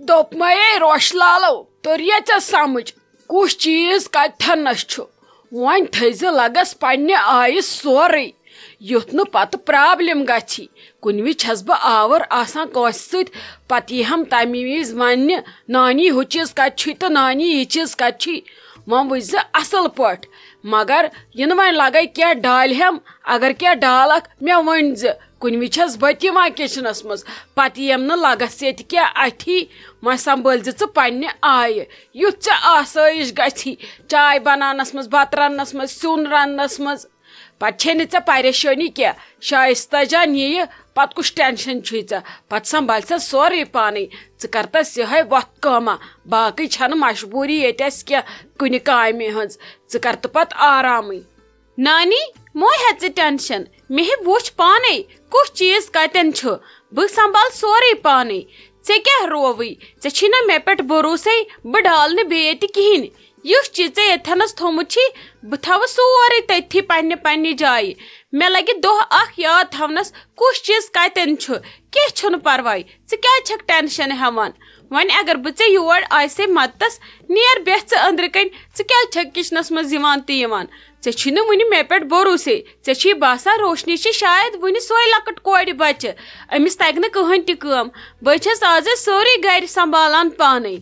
دوپ مے روش لالو توریہ ژے سمجھ کس چیز کتنس ون تھز لگس پنہ آیہ سورے یُتھ نہٕ پتہٕ پرابلم گژھی کُنہِ وِزِ چھس بہٕ آور آسان کٲنٛسہِ سۭتۍ پتہٕ یِہم تمہِ وِزِ وننہِ نانی ہُہ چیٖز کتہِ چھُے تہٕ نانی یہِ چیٖز کتہِ چھُے وۄنۍ وٕچھ زِ اصل پٲٹھۍ مگر یِنہٕ وۄنۍ لگے کینٛہہ ڈالہِ ہم اگر کینٛہہ ڈالکھ مےٚ ؤنۍ زِ کُنہِ وِزِ چھس بہٕ تہِ یِوان کچنس منٛز پتہٕ یِم نہٕ لگس ییٚتہِ کینٛہہ اَتھی وۄنۍ سنبھٲلۍ زِ ژٕ پننہِ آیہِ یُتھ ژےٚ آسٲیِش گژھی چاے بناونس منٛز بتہٕ رننس منٛز سیُن رننس منٛز پتہٕ چھے نہٕ ژےٚ پریشٲنی کینٛہہ شائستہ جان یِیہِ پتہٕ کُس ٹینشن چھُے ژےٚ پتہٕ سنبھالہِ ژےٚ سورُے پانے ژٕ کر تس یِہے وقت کٲما باقٕے چھنہٕ مجبوٗری ییٚتہِ اسہِ کینٛہہ کُنہِ کامہِ ہٕنٛز ژٕ کر تہٕ پتہٕ آرامٕے نانی مو ہے ژٕ ٹینشن مےٚ وٕچھ پانے کُس چیٖز کتٮ۪ن چھُ بہٕ سنبھال سورُے پانے ژےٚ کیٛاہ رووٕے ژےٚ چھی نا مےٚ پٮ۪ٹھ بھروسے بہٕ ڈالہٕ نہٕ بیٚیہِ ییٚتہِ کِہیٖنۍ یُس چیٖز ژےٚ ییٚتھٮ۪نس تھوٚمُت چھی بہٕ تھاوٕ سورُے تٔتھی پننہِ جایہِ مےٚ لگہِ دۄہ اکھ یاد تھاونس کُس چیٖز کتٮ۪ن چھُ کینٛہہ چھُنہٕ پرواے ژٕ کیٛازِ چھکھ ٹینشن ہٮ۪وان وۄنۍ اگر بہٕ ژےٚ یور آسے مدتس نیر بیٚہہ ژٕ أنٛدرٕ کَنۍ ژٕ کیٛازِ چھکھ کچنس منٛز یِوان تہٕ یِوان ژےٚ چھی نہٕ وُنہِ مےٚ پٮ۪ٹھ بھروسے ژےٚ چھی باسان روشنی چھِ شاید وُنہِ سۄے لۄکٕٹ کورِ بچہِ أمِس تگہِ نہٕ کٕہۭنۍ تہِ کٲم بہٕ چھس آزٕ سورُے گرِ سنبھالان پانے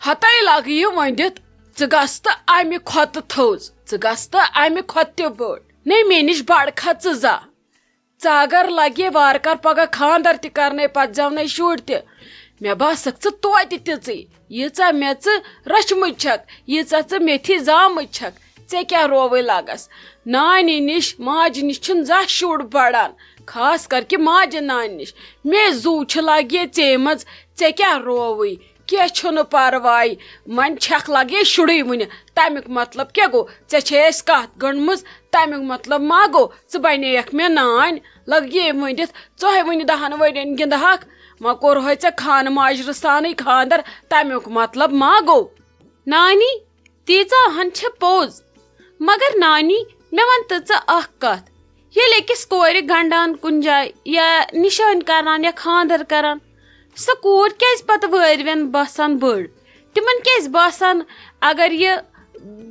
ہتے لگہِ یہِ ونِتھ ژٕ گژھ تہٕ امہِ کھۄتہٕ تھوٚز ژٕ گژھ تہٕ امہِ کھۄتہٕ تہِ بٔڑ نے مےٚ نِش بڑ کھا ژٕ زا ژٕ اگر لگہِ وارٕ کار پگاہ خاندر تہِ کرنے پتہٕ زٮ۪ونے شُرۍ تہِ مےٚ باسکھ ژٕ توتہِ تِژٕے ییٖژاہ مےٚ ژٕ رچھمٕژ چھکھ ییٖژاہ ژٕ میٚتھی زامٕژ چھکھ ژےٚ کیٛاہ رووٕے لگس نانہِ نِش ماجہِ نِش چھُنہٕ زانٛہہ شُر بڑان خاص کر کہِ ماجہِ نانہِ نِش مے زوٗ چھِ لگہِ ژیٚمٕژ ژےٚ کیٛاہ رووٕے کینٛہہ چھُنہٕ پرواے وۄنۍ چھکھ لگے شُرٕے وُنہِ تمیُک مطلب کیٛاہ گوٚو ژےٚ چھے اَسہِ کتھ گٔنڈمٕژ تمیُک مطلب ما گوٚو ژٕ بنییکھ مےٚ نانۍ لگ یے ؤنِتھ ژۄہے وُنہِ 10 ؤرین گِنٛدہکھ وۄنۍ کوٚرہے ژےٚ خانہٕ ماجرٕ سانٕے خاندر تمیُک مطلب ما گوٚو نانی تیٖژاہ ہن چھِ پوٚز مگر نانی مےٚ ون تہٕ ژٕ اکھ کتھ ییٚلہِ أکِس کورِ گنڈان کُنہِ جایہِ یا نِشٲنۍ کران یا خاندر کران سۄ کوٗر کیٛازِ پتہٕ وٲرۍوٮ۪ن باسان بٔڑ تِمن کیٛازِ باسان اگر یہِ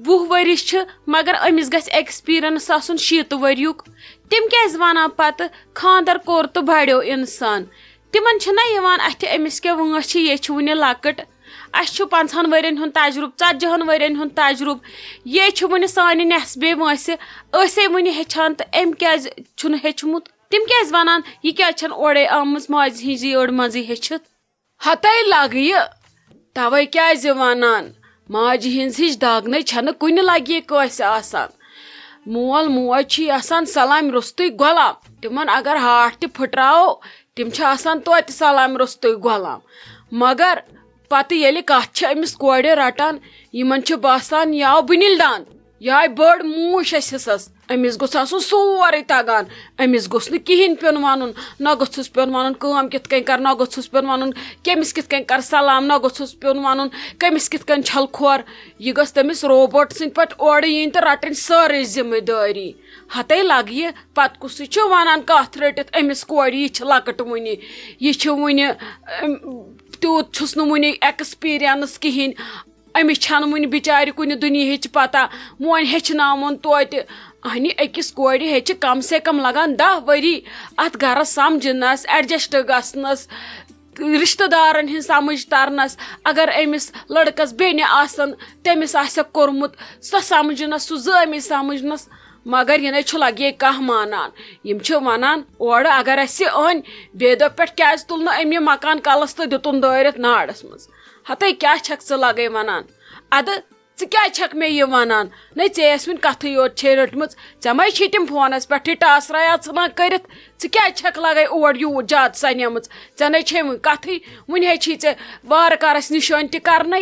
20 ؤرِش چھِ مگر أمِس گژھِ ایکٕسپیٖرینس آسُن 60 ؤرِیُک تِم کیٛازِ ونان پتہٕ خاندر کوٚر تہٕ بڑیو انسان تِمن چھُنہ یِوان اتھِ أمِس کیٛاہ وٲنٛس چھِ یے چھِ وُنہِ لۄکٕٹ اسہِ چھُ 50 ؤرین ہُنٛد تجرُبہٕ 40 ؤرین ہُنٛد تجرُبہٕ یے چھُ وُنہِ سانہِ نٮ۪صبے وٲنٛسہِ أسے وُنہِ ہیٚچھان تہٕ أمۍ کیٛازِ چھُنہٕ ہیٚچھمُت تِم کیٛازِ ونان یہِ کیٛازِ چھنہٕ اورے آمٕژ ماجہِ ہِنٛزی أڑ منٛزٕے ہیٚچھِتھ ہتے لگہِ یہِ توے کیٛازِ ونان ماجہِ ہِنٛز ہِش داگنے چھنہٕ کُنہِ لگہِ کٲنٛسہِ آسان مول موج چھُے آسان سلامہِ روٚستُے غلام تِمن اگر ہاٹھ تہِ پھٕٹراوو تِم چھِ آسان توتہِ سلامہِ روٚستُے غلام مگر پتہٕ ییٚلہِ کتھ چھِ أمِس کورِ رٹان یِمن چھُ باسان یہِ آو بٕنِل دان یہِ آیہِ بٔڑ موٗش اسہِ حِصس أمِس گوٚژھ آسُن سورُے تگان أمِس گوٚژھ نہٕ کِہینۍ پیوٚن ونُن نہ گوٚژھُس پیوٚن ونُن کٲم کِتھ کٔنۍ کر نہ گوٚژھُس پیوٚن ونُن کٔمِس کِتھ کٔنۍ کر سلام نہ گوٚژھُس پیوٚن ونُن کٔمِس کِتھ کٔنۍ چھل کھور یہِ گٔژھ تٔمِس روبوٹ سٕنٛدۍ پٲٹھۍ اورٕ یِنۍ تہٕ رٹٕنۍ سٲرٕے ذمہٕ دٲری ہتے لگہِ یہِ پتہٕ کُسٕے چھُ ونان کتھ رٔٹِتھ أمِس کورِ یہِ چھِ لۄکٕٹ وُنہِ یہِ چھِ وُنہِ تیوٗت چھُس نہٕ وُنہِ ایکٕسپیٖرینس کِہینۍ أمِس چھنہٕ وُنہِ بِچارِ کُنہِ دُنیہِچ پتہ وۄنۍ ہیٚچھناوُن توتہِ اہنہِ أکِس کورِ ہیٚچھِ کم سے کم لگان 10 ؤری اتھ گرس سمجھنس ایڈجسٹ گژھنس رشتہٕ دارن ہٕنٛز سمجھ ترنس اگر أمِس لڑکس بیٚنہِ آسن تٔمِس آسٮ۪کھ کوٚرمُت سۄ سمجھنس سُہ زٲمی سمجھنس مگر یِنَے چھُ لگے کانٛہہ مانان یِم چھِ ونان اورٕ اگر اسہِ أنۍ بیٚیہِ دۄہ پٮ۪ٹھ کیٛازِ تُل نہٕ أمۍ یہِ مکان کلس تہٕ دِتُن دٲرِتھ نارس منٛز ہتے کیٛاہ چھکھ ژٕ لگے ونان ادٕ ژٕ کیٛازِ چھکھ مےٚ یہِ ونان نے ژےٚ ٲسۍ وُنہِ کتھٕے یوت چھے رٔٹمٕژ ژےٚ ما چھی تِم فونس پٮ۪ٹھٕے ٹاسرایا ژھٕنان کٔرِتھ ژٕ کیٛازِ چھکھ لگے اور یوٗت زیادٕ سنیمٕژ ژےٚ نے چھے وُنہِ کتھٕے وُنہِ ہے چھی ژےٚ وارٕ کار اسہِ نِشٲنۍ تہِ کرنے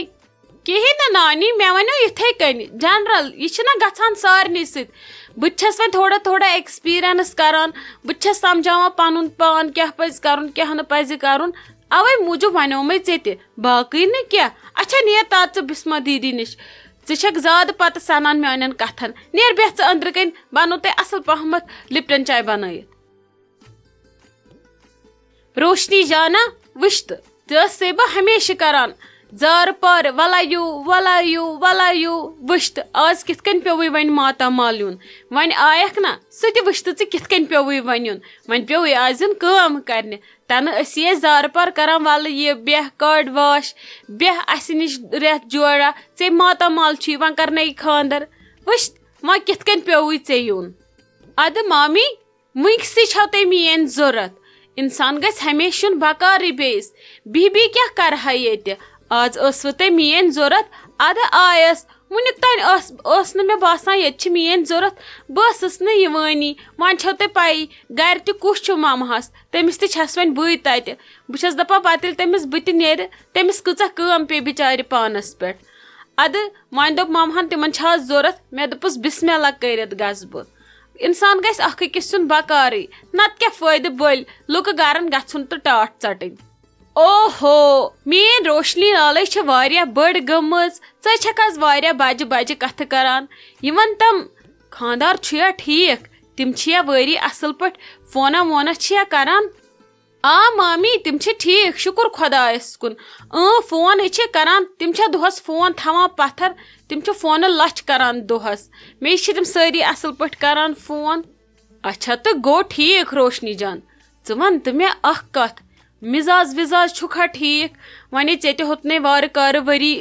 کِہینۍ نہٕ نانی مےٚ ونیو یِتھے کٔنۍ جنرل یہِ چھُنہ گژھان سارنٕے سۭتۍ بہٕ تہِ چھس وۄنۍ تھوڑا ایکٕسپیٖرینس کران بہٕ تہِ چھس سمجھاوان پنُن پان کیٛاہ پزِ کرُن کیٛاہ نہٕ پزِ کرُن اوے موٗجوٗب ونیومے ژےٚ تہِ باقٕے نہٕ کینٛہہ اچھا نیر تات ژٕ بسما دیدی نِش ژٕ چھکھ زیادٕ پتہٕ سنان میانٮ۪ن کتھن نیر بیٚہہ ژٕ أنٛدرٕ کَنۍ بنو تۄہہِ اصل پہمتھ لپٹن چاے بنٲیِتھ روشنی جانا وٕچھ تہٕ ژٕ بہٕ ہمیشہِ کران زارٕ پار وَلایو وٕچھ تہٕ آز کِتھ کٔنۍ پیوٚوُے وۄنۍ ماتامال یُن وۄنۍ آیکھ نا سُہ تہِ وٕچھ تہٕ ژٕ کِتھ کٔنۍ پیوٚوُے وۄنۍ یُن وۄنۍ پیوٚوُے آز یُن کٲم کرنہِ تَنہٕ أسی ٲسۍ زارٕ پار کران وَلہٕ یہِ بیٚہہ کاڑ واش بیٚہہ اَسہِ نِش رٮ۪تھ جورا ژےٚ ماتامال چھُے وۄنۍ کرنٲیی خانٛدر وٕچھ وۄنۍ کِتھ کٔنۍ پیوٚوُے ژےٚ یُن اَدٕ مامی وٕنکسٕے چھو تۄہہِ میٲنۍ ضوٚرتھ اِنسان گژھِ ہمیشہٕ یُن بکارٕے بیٚیِس بیٚیہِ کیٛاہ کرہا ییٚتہِ آز ٲسوٕ تۄہہِ میٲنۍ ضوٚرتھ اَدٕ آیس وُنیُک تانۍ ٲس نہٕ مےٚ باسان ییٚتہِ چھِ میٲنۍ ضوٚرتھ بہٕ ٲسٕس نہٕ یِوٲنی وۄنۍ چھو تۄہہِ پَیی گرِ تہِ کُس چھُ مامہس تٔمِس تہِ چھس وۄنۍ بٕے تَتہِ بہٕ چھس دپان پتہٕ ییٚلہِ تٔمِس بہٕ تہِ نیرِ تٔمِس کۭژاہ کٲم پیٚیہِ بِچارِ پانس پٮ۪ٹھ اَدٕ وۄنۍ دوٚپ مامہن تِمن چھِ آز ضوٚرتھ مےٚ دوٚپُس بِسمہِ اللہ کٔرِتھ گژھٕ بہٕ اِنسان گژھِ اکھ أکِس یُن بکارٕے نتہٕ کیٛاہ فٲیدٕ بٔلۍ لُکہٕ گرن گژھُن تہٕ ٹاٹھ ژٹٕنۍ اوہو میٲنۍ روشنی لالے چھِ واریاہ بٔڑ گٔمٕژ ژٕ چھکھ آز واریاہ بجہِ کتھٕ کران یہِ وَن تِم خاندار چھُ یا ٹھیٖک تِم چھِ یا وٲری اصل پٲٹھۍ فونا وونا چھِ یا کران آ مامی تِم چھِ ٹھیٖک شُکُر خۄدایس کُن فون ہے چھِ کران تِم چھا دۄہس فون تھاوان پتھر تِم چھِ فونہٕ لچھ کران دۄہس مےٚ چھِ تِم سٲری اصل پٲٹھۍ کران فون اچھا تہٕ گوٚو ٹھیٖک روشنی جان ژٕ وَن تہٕ مےٚ اکھ کتھ مِزاز وِزاز چھُکھا ٹھیٖک وۄنۍ ژےٚ تہِ ہوٚتنَے وارٕ کارٕ ؤری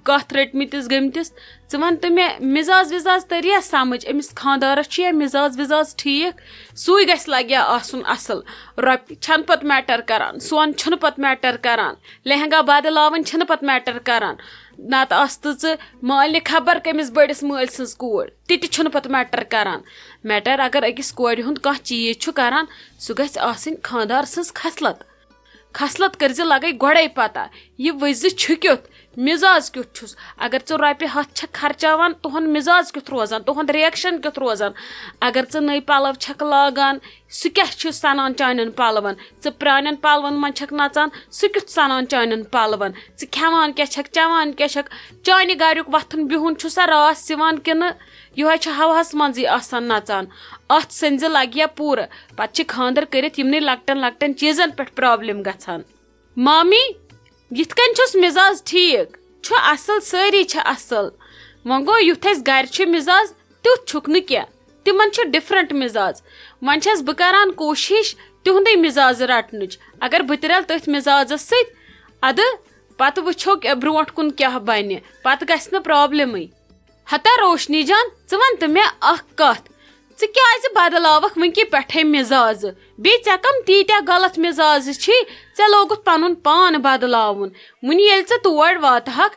کتھ رٔٹمٕتِس گٔمتِس ژٕ وَن تہٕ مےٚ مِزاز وِزاز تٔریا سمجھ أمِس خاندارس چھُ یا مِزاز وِزاز ٹھیٖک سُے گژھِ لگیا آسُن اصل رۄپیہِ چھنہٕ پتہٕ میٹر کران سۄن چھُنہٕ پتہٕ میٹر کران لہنگا بدلاوٕنۍ چھِنہٕ پتہٕ میٹر کران نتہٕ آسہٕ ژٕ مالنہِ خبر کٔمِس بٔڑِس مٲلۍ سٕنٛز کوٗر تہِ تہِ چھُنہٕ پتہٕ میٹر کران میٹر اگر أکِس کورِ ہُنٛد کانٛہہ چیٖز چھُ کران سُہ گژھِ آسٕنۍ خاندار سٕنٛز خصلت کٔرزِ لگے گۄڈے پتہ یہِ وٕچھزِ چھُ کیُتھ مِزاز کیُتھ چھُس اگر ژٕ رۄپیہِ ہتھ چھکھ خرچاوان تُہُنٛد مِزاز کیُتھ روزان تُہُنٛد رِیکشن کیُتھ روزان اگر ژٕ نٔے پلو چھکھ لاگان سُہ کیٛاہ چھُ سنان چانٮ۪ن پلون ژٕ پرانٮ۪ن پلون منٛز چھکھ نژان سُہ کیُتھ سنان چانٮ۪ن پلون ژٕ کھٮ۪وان کیٛاہ چھکھ چٮ۪وان کیٛاہ چھکھ چانہِ گریُک وۄتھُن بِہُن چھُ سا راس یِوان کِنہٕ یِہوے چھُ ہوہس منٛزٕے آسان نژان اتھ سٔنزِ لگیا پوٗرٕ پتہٕ چھِ خاندر کٔرِتھ یِمنٕے لۄکٹٮ۪ن چیٖزن پٮ۪ٹھ پرابلم گژھان مامی یِتھ کٔنۍ چھُس مِزاز ٹھیٖک چھُ اصل سٲری چھِ اصل وۄنۍ گوٚو یُتھ اَسہِ گرِ چھُ مِزاز تیُتھ چھُکھ نہٕ کینٛہہ تِمن چھُ ڈِفرنٹ مِزاز وۄنۍ چھس بہٕ کران کوٗشش تِہُنٛدے مِزاز رٹنٕچ اگر بہٕ تہِ رلہٕ تٔتھۍ مِزازس سۭتۍ ادٕ پتہٕ وٕچھو برونٛٹھ کُن کیٛاہ بنہِ پتہٕ گژھِ نہٕ پرابلمٕے ہتا روشنی جان ژٕ وَن تہٕ مےٚ اکھ کتھ ژٕ کیٛازِ بدلاوکھ وٕنکہِ پٮ۪ٹھے مِزازٕ بیٚیہِ ژےٚ کم تیٖتیاہ غلط مِزازٕ چھی ژےٚ لوگُتھ پنُن پان بدلاوُن وُنہِ ییٚلہِ ژٕ تور واتہکھ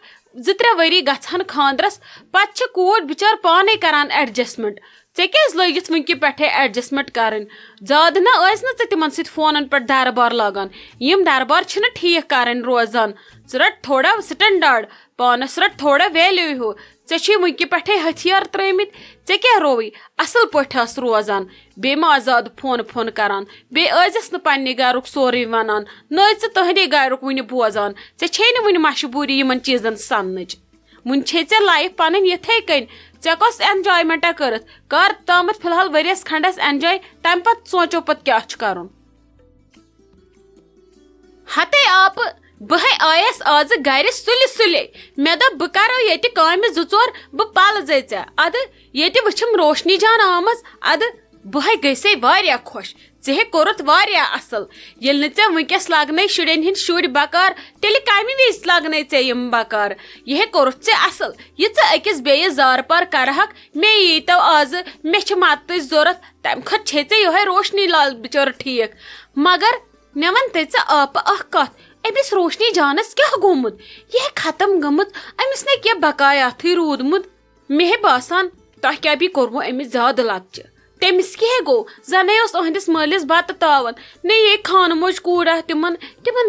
2-3 ؤری گژھن خاندرس پتہٕ چھِ کوٗر بِچار پانے کران ایڈجسٹمنٹ ژےٚ کیٛازِ لٲگِتھ وٕنکہِ پٮ۪ٹھے ایڈجسٹمنٹ کرٕنۍ زیادٕ نہ ٲسۍ نہٕ ژٕ تِمن سۭتۍ فونن پٮ۪ٹھ دربار لاگان یِم دربار چھِنہٕ ٹھیٖک کرٕنۍ روزان ژٕ رٹ تھوڑا سٹنڈاڈ پانس رٹ تھوڑا ویلیوٗ ہیوٗ ژےٚ چھُے وٕنکہِ پٮ۪ٹھے ہتھیار ترٲمٕتۍ ژےٚ کیٛاہ رووٕے اصل پٲٹھۍ آس روزان بیٚیہِ ما زیادٕ فون کران بیٚیہِ ٲزٮ۪س نہٕ پننہِ گرُک سورُے ونان نہ ٲسۍ ژٕ تٕہنٛدے گرُک وُنہِ بوزان ژےٚ چھے نہٕ وُنہِ مشبوٗری یِمن چیٖزن سننٕچ وُنہِ چھے ژےٚ لایف پنٕنۍ یِتھے کٔنۍ ژےٚ کۄس اٮ۪نجایمنٹا کٔرٕتھ کر تامتھ فلحال ؤرِیس کھنڈس اٮ۪نجاے تمہِ پتہٕ سونٛچو پتہٕ کیٛاہ چھُ کرُن ہتے آپہٕ بہے آیس آز گرِ سُلے مےٚ دوٚپ بہٕ کرو ییٚتہِ کامہِ 2-4 بہٕ پلزے ژےٚ ادٕ ییٚتہِ وٕچھم روشنی جان آمٕژ ادٕ بہے گٔژھے واریاہ خۄش ژےٚ ہے کوٚرُتھ واریاہ اصل ییٚلہِ نہٕ ژےٚ وٕنکیٚس لگنے شُرٮ۪ن ہٕنٛدۍ شُرۍ بکار تیٚلہِ کمہِ وِزِ لگنے ژےٚ یِم بکار یہِ ہے کوٚرُتھ ژےٚ اصل یہِ ژٕ أکِس بیٚیِس زارٕ پار کرہکھ مےٚ ییٖتو آزٕ مےٚ چھِ مدتٕچ ضوٚرتھ تمہِ کھۄتہٕ چھے ژےٚ یِہوے روشنی لال بِچٲر ٹھیٖک مگر مےٚ ون تہٕ ژٕ آپہٕ اکھ کتھ أمِس روشنی جانس کیٛاہ گوٚمُت یہِ ہے ختم گٔمٕژ أمِس نے کینٛہہ بقایاتھٕے روٗدمُت مےٚ ہے باسان تۄہہِ کیٛاہ بیٚیہِ کوٚروٕ أمِس زیادٕ لکچہِ تٔمِس کیٛاہ گوٚو زنٕے اوس أہنٛدِس مٲلِس بتہٕ تاوان نہ یے خانہٕ موج کوٗرا تِمن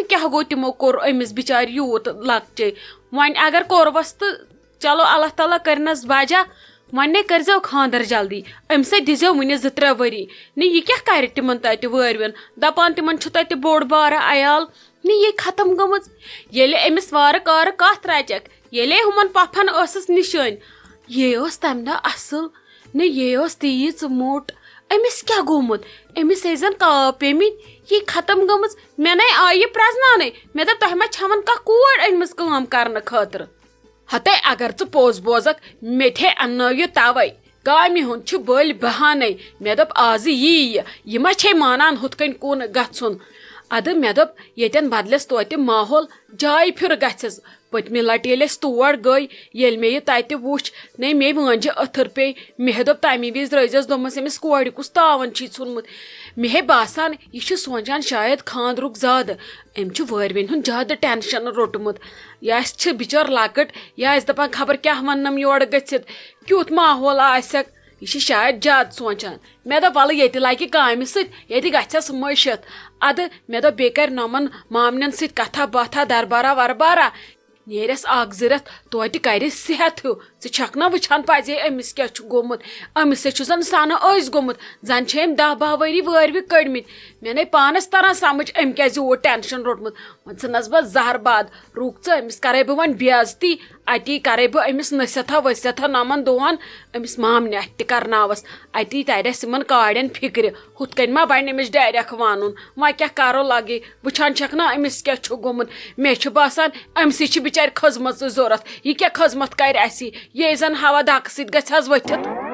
کیٛاہ گوٚو تِمو کوٚر أمِس بِچارِ یوٗت لکچے وۄنۍ اگر کوٚروس تہٕ چلو اللہ تعالیٰ کٔرنس بجا وۄنۍ نے کٔرزیٚو خاندر جلدی أمۍ سۭتۍ دِزیٚو وُنہِ 2-3 ؤری نہ یہِ کیٛاہ کرِ تِمن تتہِ وٲرۍوِنۍ دپان تِمن چھُ تتہِ بوٚڑ بارٕ عیال نہ یے ختم گٔمٕژ ییٚلہِ أمِس وارٕ کارٕ کتھ رچکھ ییٚلے ہُمن پۄپھن ٲسٕس نِشٲنۍ یے ٲس تمہِ دۄہ اصل نہ یے ٲس تیٖژ موٚٹ أمِس کیٛاہ گوٚمُت أمِس ٲسۍ زن کاو پیٚمٕتۍ یہِ ختم گٔمٕژ مےٚ نے آیہِ یہِ پرٛزناونَے مےٚ دوٚپ تۄہہِ ما چھَوَن کانٛہہ کوٗر أنمٕژ کٲم کرنہٕ خٲطرٕ. ہتے اگر ژٕ پوٚز بوزکھ مےٚ تہِ اننٲو یہِ توے کامہِ ہُنٛد چھُ بٔلۍ بہانَے مےٚ دوٚپ آزٕ یی یہِ ما چھے مانان ہُتھ کٔنۍ کُن گژھُن. ادٕ مےٚ دوٚپ ییٚتٮ۪ن بدلس توتہِ ماحول جایہِ پھِر گژھٮ۪س. پٔتمہِ لٹہِ ییٚلہِ أسۍ تور گٔے ییٚلہِ مےٚ یہِ تتہِ وُچھ نے مے وٲنجہِ أتھٕر پیٚیہِ مےٚ دوٚپ تمہِ وِزِ درٲزٮ۪س دوٚپمس أمِس کورِ کُس تاوَن چھی ژھُنمُت. مےٚ ہے باسان یہِ چھُ سونچان شاید خاندرُک زیادٕ أمۍ چھُ وٲروِنۍ ہُنٛد زیادٕ ٹٮ۪نشن روٚٹمُت یا اَسہِ چھِ بِچٲر لۄکٕٹ یا اَسہِ دپان خبر کیٛاہ وننم یورٕ گٔژھِتھ کیُتھ ماحول آسٮ۪کھ یہِ چھِ شاید زیادٕ سونچان. مےٚ دوٚپ وَلہٕ ییٚتہِ لگہِ کامہِ سۭتۍ ییٚتہِ گژھٮ۪س مٔشِتھ. اَدٕ مےٚ دوٚپ بیٚیہِ کرِ نۄمن مامنٮ۪ن سۭتۍ کتھا باتھا دربارا وربارا نیرٮ۪س 1-2 رٮ۪تھ توتہِ کرِ صحت ہیوٗ. ژٕ چھکھ نا وٕچھان پزے أمِس کیٛاہ چھُ گوٚمُت أمِس سۭتۍ چھُ زن سنہٕ ٲسۍ گوٚمُت زن چھِ أمۍ 10-12 ؤری وٲروِ کٔڑمٕتۍ. مےٚ نے پانس تران سمجھ أمۍ کیٛازِ زیوٗٹھ ٹٮ۪نشن روٚٹمُت. وۄنۍ ژھٕنس بہٕ زہر باد رُک ژٕ أمِس کرے بہٕ وۄنۍ بے عزتی اتی کرے بہٕ أمِس نصیحتھا ؤصیحتھا نۄمن دۄہن أمِس مامنہِ اتھِ تہِ کرناوس اتی ترٮ۪س یِمن کاڑٮ۪ن فِکرِ ہُتھ کٔنۍ ما بنہِ أمِس ڈایریکھ ونُن وۄنۍ کیٛاہ کرو لگے وٕچھان چھکھ نا أمِس کیٛاہ چھُ گوٚمُت. مےٚ چھُ باسان أمسٕے چھِ بِچارِ کھٔزمٕژ ضوٚرتھ یہِ کیٛاہ خٔزمت کرِ اسہِ یے زن ہوا دھکہٕ سۭتۍ گژھِ حظ ؤتھِتھ.